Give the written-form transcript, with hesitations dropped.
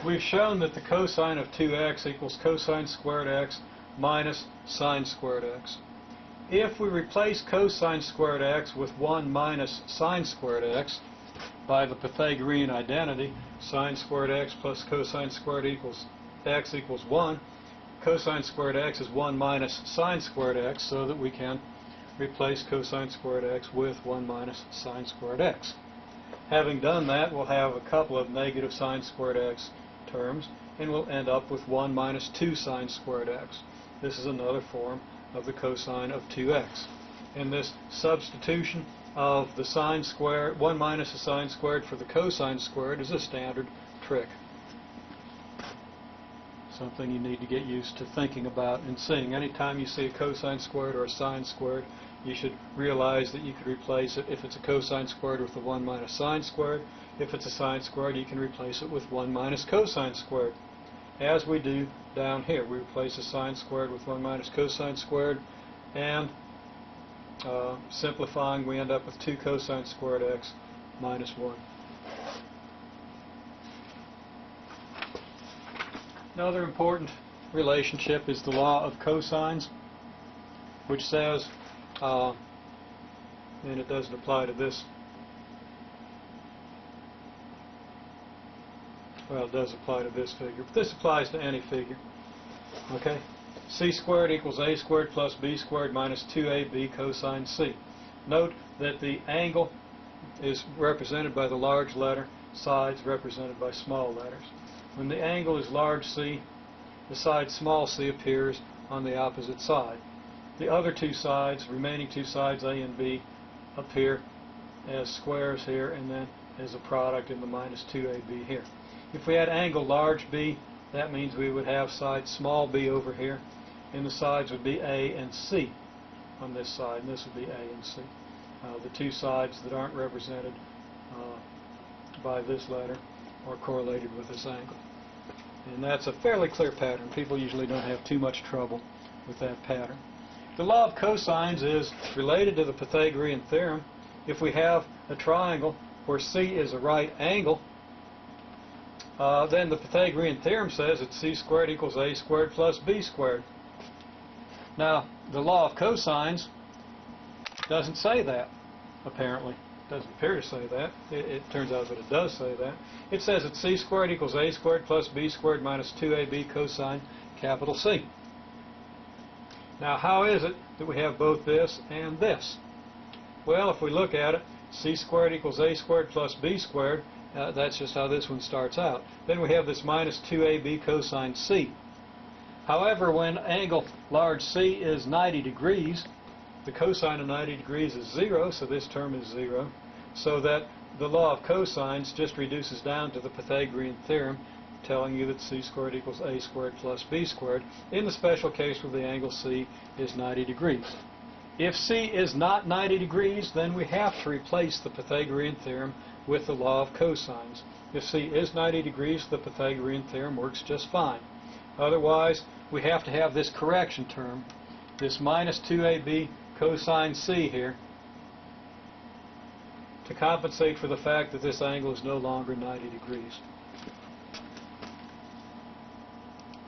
We've shown that the cosine of 2x equals cosine squared x minus sine squared x. If we replace cosine squared x with 1 minus sine squared x by the Pythagorean identity, sine squared x plus cosine squared x equals 1, cosine squared x is 1 minus sine squared x, so that we can replace cosine squared x with 1 minus sine squared x. Having done that, we'll have a couple of negative sine squared x terms, and we'll end up with 1 minus 2 sine squared x. This is another form of the cosine of 2x. And this substitution of the sine squared, 1 minus the sine squared for the cosine squared, is a standard trick. Something you need to get used to thinking about and seeing. Anytime you see a cosine squared or a sine squared, you should realize that you could replace it, if it's a cosine squared, with a 1 minus sine squared. If it's a sine squared, you can replace it with 1 minus cosine squared. As we do down here, we replace a sine squared with 1 minus cosine squared, and simplifying, we end up with 2 cosine squared x minus 1. Another important relationship is the law of cosines, which says, and it doesn't apply to this, well, it does apply to this figure, but this applies to any figure. Okay? C squared equals a squared plus b squared minus 2ab cosine c. Note that the angle is represented by the large letter, sides represented by small letters. When the angle is large C, the side small c appears on the opposite side. The other two sides, remaining two sides, A and B, appear as squares here, and then as a product in the minus 2ab here. If we had angle large B, that means we would have side small b over here, and the sides would be A and C on this side, and this would be A and C. The two sides that aren't represented by this letter are correlated with this angle. And that's a fairly clear pattern. People usually don't have too much trouble with that pattern. The law of cosines is related to the Pythagorean theorem. If we have a triangle where C is a right angle, then the Pythagorean theorem says that c squared equals a squared plus b squared. Now, the law of cosines doesn't say that, apparently. It doesn't appear to say that. It turns out that it does say that. It says that c squared equals a squared plus b squared minus 2ab cosine capital C. Now, how is it that we have both this and this? Well, if we look at it, c squared equals a squared plus b squared. That's just how this one starts out. Then we have this minus 2ab cosine C. However, when angle large C is 90 degrees, the cosine of 90 degrees is 0, so this term is 0. So that the law of cosines just reduces down to the Pythagorean theorem, telling you that c squared equals a squared plus b squared, in the special case where the angle C is 90 degrees. If C is not 90 degrees, then we have to replace the Pythagorean theorem with the law of cosines. If C is 90 degrees, the Pythagorean theorem works just fine. Otherwise, we have to have this correction term, this minus 2ab cosine C here, to compensate for the fact that this angle is no longer 90 degrees.